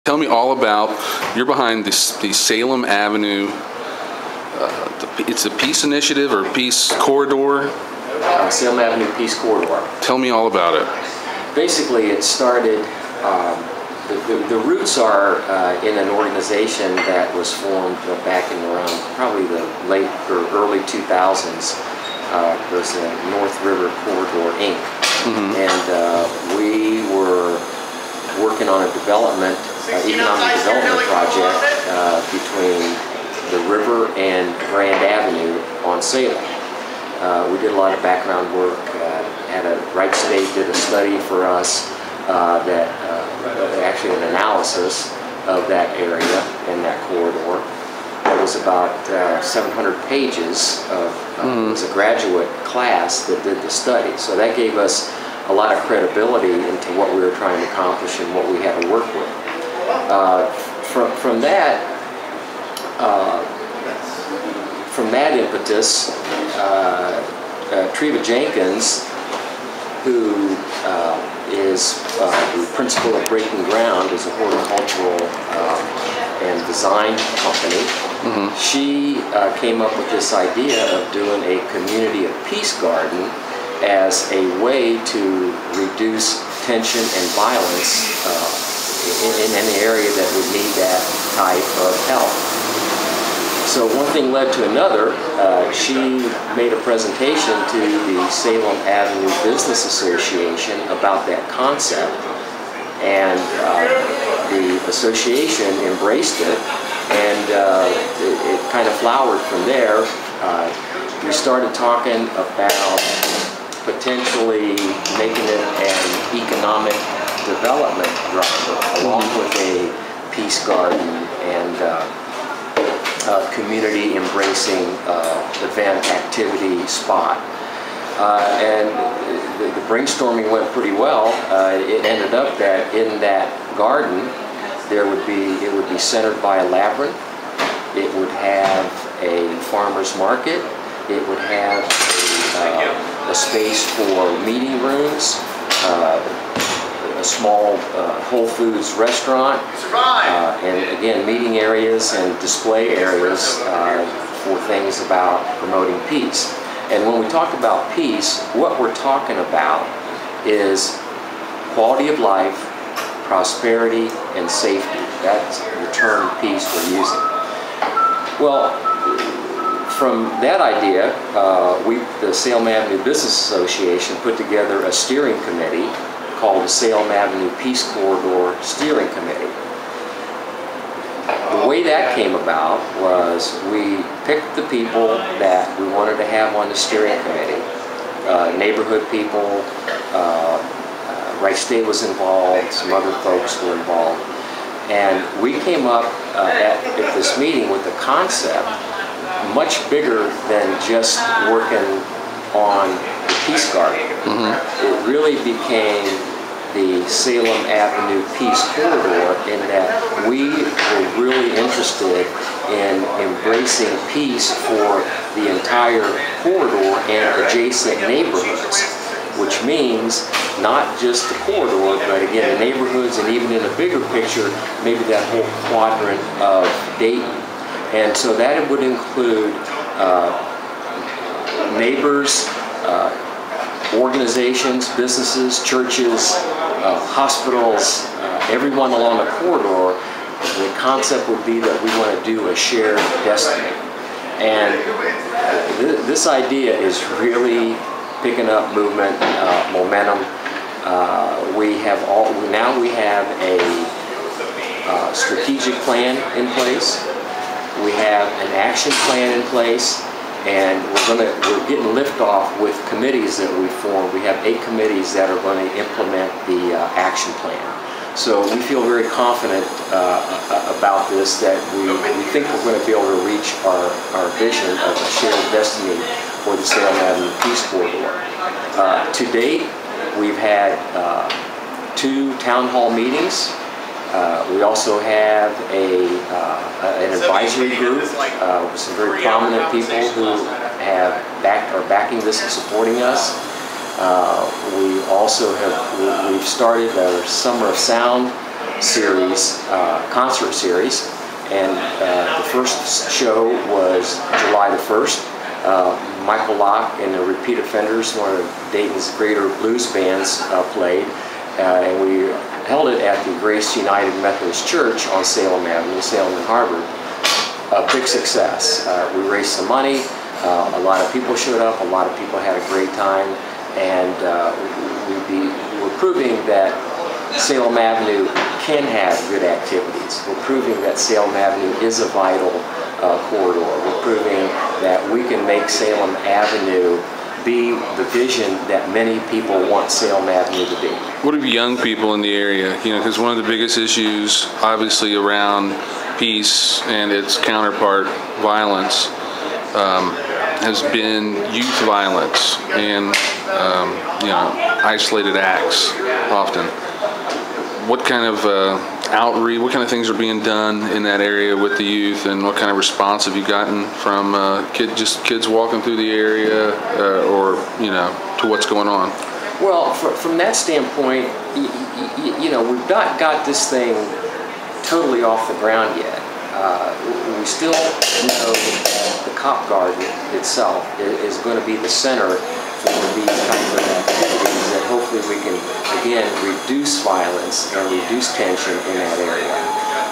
Tell me all about, you're behind the Salem Avenue, it's a Peace Initiative or Peace Corridor? Salem Avenue Peace Corridor. Tell me all about it. Basically, it started, the roots are in an organization that was formed back in around probably the late or early 2000s. It was the North River Corridor, Inc. And we were working on a development, economic development project between the river and Grand Avenue on Salem. We did a lot of background work. Wright State did a study for us that actually an analysis of that area and that corridor. It was about 700 pages of, it was a graduate class that did the study. So that gave us a lot of credibility into what we were trying to accomplish and what we had to work with. From that impetus, Treva Jenkins, who is the principal of Breaking Ground, is a horticultural and design company. She came up with this idea of doing a community of peace garden as a way to reduce tension and violence in any area that would need that type of help. So one thing led to another. She made a presentation to the Salem Avenue Business Association about that concept, and the association embraced it, and it kind of flowered from there. We started talking about potentially making it an economic development driver, along with a peace garden and community embracing event activity spot. And the brainstorming went pretty well. It ended up that in that garden it would be centered by a labyrinth. It would have a farmer's market. It would have a space for meeting rooms, a small Whole Foods restaurant, and again, meeting areas and display areas for things about promoting peace. And when we talk about peace, what we're talking about is quality of life, prosperity, and safety. That's the term peace we're using. Well, from that idea, the Salem Avenue Business Association put together a steering committee called the Salem Avenue Peace Corridor Steering Committee. The way that came about was we picked the people that we wanted to have on the steering committee. Neighborhood people, Wright State was involved, some other folks were involved. And we came up at this meeting with a concept much bigger than just working on the Peace Garden. It really became the Salem Avenue Peace Corridor, in that we were really interested in embracing peace for the entire corridor and adjacent neighborhoods, which means not just the corridor, but again the neighborhoods, and even in a bigger picture, maybe that whole quadrant of Dayton. And so that would include neighbors, organizations, businesses, churches, hospitals, everyone along the corridor. The concept would be that we want to do a shared destiny. And this idea is really picking up movement, momentum. Now we have a strategic plan in place. We have an action plan in place, and we're getting liftoff with committees that we formed. We have 8 committees that are going to implement the action plan. So we feel very confident about this, that we think we're going to be able to reach our vision of a shared destiny for the Salem Avenue Peace Corridor. To date, we've had 2 town hall meetings. We also have an advisory group with some very prominent people who are backing this and supporting us. We also we've started our Summer of Sound series, concert series. And the first show was July the 1st. Michael Locke and the Repeat Offenders, one of Dayton's greater blues bands, played. And we held it at the Grace United Methodist Church on Salem Avenue, Salem and Harvard. A big success. We raised some money. A lot of people showed up. A lot of people had a great time. And we're proving that Salem Avenue can have good activities. We're proving that Salem Avenue is a vital corridor. We're proving that we can make Salem Avenue be the vision that many people want Salem Avenue to be. What of young people in the area? You know, because one of the biggest issues, obviously, around peace and its counterpart, violence, has been youth violence and you know, isolated acts often. What kind of outreach, what kind of things are being done in that area with the youth, and what kind of response have you gotten from kids walking through the area, or you know, to what's going on? Well, from that standpoint, you know, we've not got this thing totally off the ground yet. We still know that the Cop Garden itself is going to be the center for these kinds of activities, that hopefully we can, again, reduce violence and reduce tension in that area.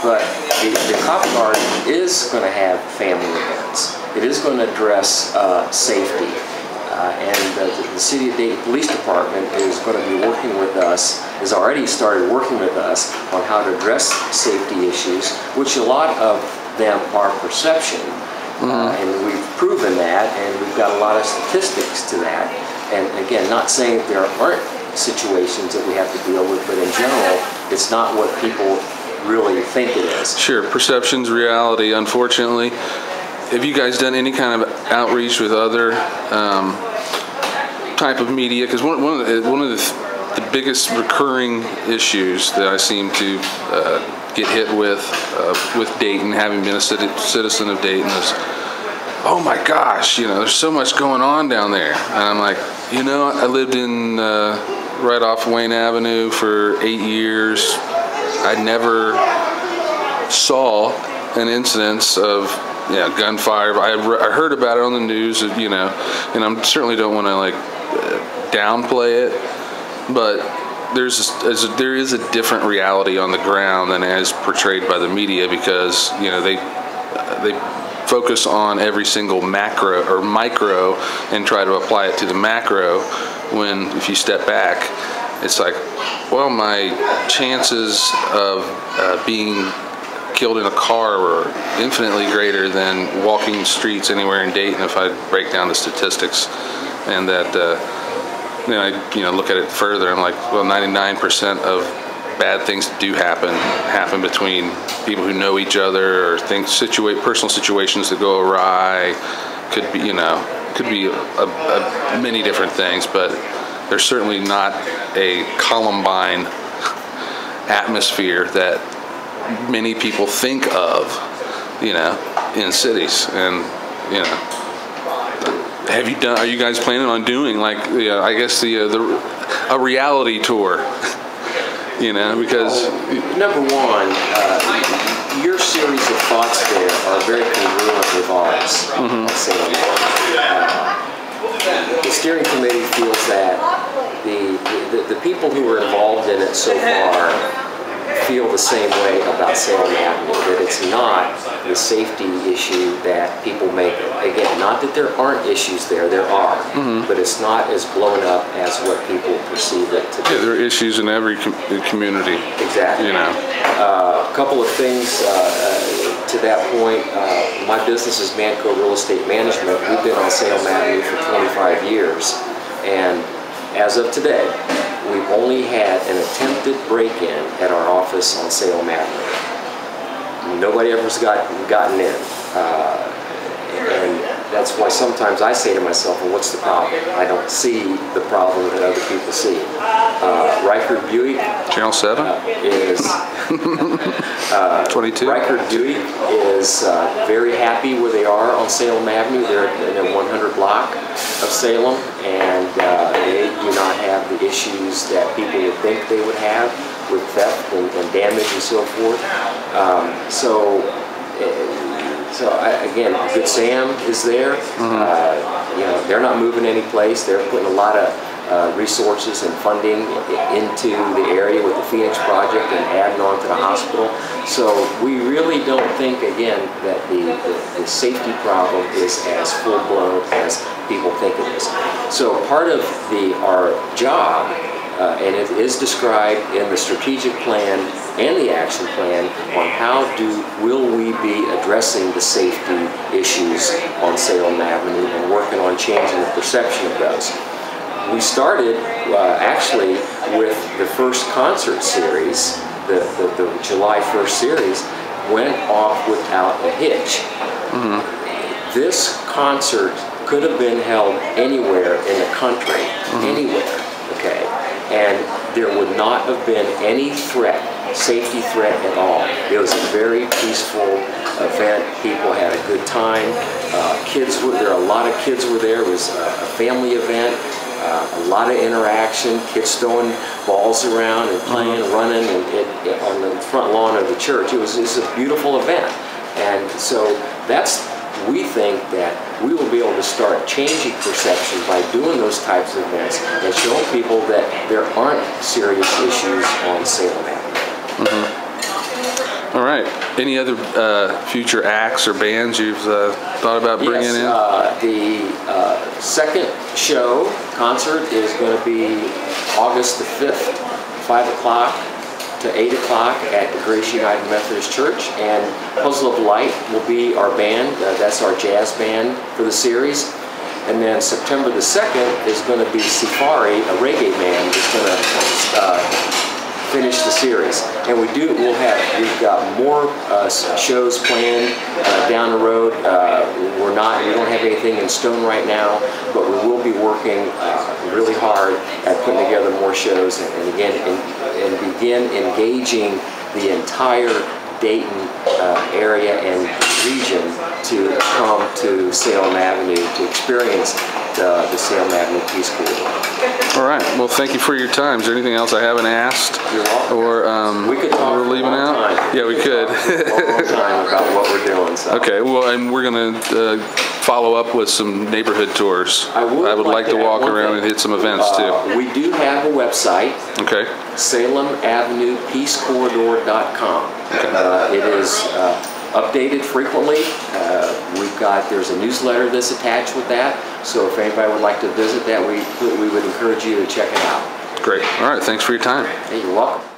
But the Cop Garden is going to have family events. It is going to address safety. And the City of Dayton Police Department is going to be working with us, has already started working with us on how to address safety issues, which a lot of them are perception. And we've proven that, and we've got a lot of statistics to that. And again, not saying that there aren't situations that we have to deal with, but in general, it's not what people really think it is. Sure, perception's reality, unfortunately. Have you guys done any kind of outreach with other type of media? Because one of the biggest recurring issues that I seem to get hit with Dayton, having been a citizen of Dayton, is, oh my gosh, you know, there's so much going on down there. And I'm like, you know, I lived in right off Wayne Avenue for 8 years. I never saw an incidence of gunfire. I heard about it on the news, you know, and I certainly don't want to like downplay it, but there is a different reality on the ground than as portrayed by the media, because you know they focus on every single macro or micro and try to apply it to the macro, when if you step back, it's like, well, my chances of being killed in a car were infinitely greater than walking the streets anywhere in Dayton if I break down the statistics. And that then I look at it further, I'm like, well, 99% of bad things that do happen between people who know each other, or personal situations that go awry. Could be many different things, but there's certainly not a Columbine atmosphere that many people think of, in cities. And are you guys planning on doing I guess a reality tour? Because number one, your series of thoughts there are very congruent with ours. The steering committee feels that the people who are involved in it so far feel the same way about Salem Avenue, that it's not the safety issue that people make it. Again, not that there aren't issues there are, but it's not as blown up as what people perceive it to be. Yeah, there are issues in every community. Exactly. A couple of things to that point. My business is Manco Real Estate Management. We've been on Salem Avenue for 25 years, and as of today, we've only had an attempted break-in at our office on Salem Avenue. Nobody ever's gotten in. And that's why sometimes I say to myself, well, what's the problem? I don't see the problem that other people see. Reichert Buick Channel 7 is 22. Reichert Buick is very happy where they are on Salem Avenue. They're in a 100 block of Salem, and they do not have the issues that people would think they would have with theft and damage and so forth. Again, Good Sam is there. You know, they're not moving any place. They're putting a lot of resources and funding into the area with the Phoenix Project and adding on to the hospital. So we really don't think, again, that the safety problem is as full-blown as people think it is. So part of our job, and it is described in the strategic plan and the action plan on how will we be addressing the safety issues on Salem Avenue and working on changing the perception of those. We started actually with the first concert series, the July 1st series, went off without a hitch. This concert could have been held anywhere in the country, anywhere, okay? And there would not have been any threat, safety threat at all. It was a very peaceful event. People had a good time. There are a lot of kids were there. It was a family event. A lot of interaction, kids throwing balls around and playing, running on the front lawn of the church. It's a beautiful event. And so we think that we will be able to start changing perception by doing those types of events and showing people that there aren't serious issues on Salem Avenue. All right. Any other future acts or bands you've thought about bringing in? The second concert is going to be August the 5th, 5 o'clock to 8 o'clock at the Grace United Methodist Church, and Puzzle of Light will be our band. That's our jazz band for the series. And then September the 2nd is going to be Safari, a reggae band that's going to finish the series. And we've got more shows planned down the road. We don't have anything in stone right now, but we will be working really hard at putting together more shows and begin engaging the entire Dayton area and region to come to Salem Avenue to experience the Salem Avenue Peace Corridor. All right. Well, thank you for your time. Is there anything else I haven't asked? You're welcome. Or we could talk we're leaving out? Time. Yeah, we could. A long time about what we're doing. So. Okay. Well, and we're going to follow up with some neighborhood tours. I would like to walk around and hit some events too. We do have a website. Okay. SalemAvenuePeaceCorridor.com. Okay. It is updated frequently. There's a newsletter that's attached with that. So if anybody would like to visit that, we would encourage you to check it out. Great. All right. Thanks for your time. Hey, you're welcome.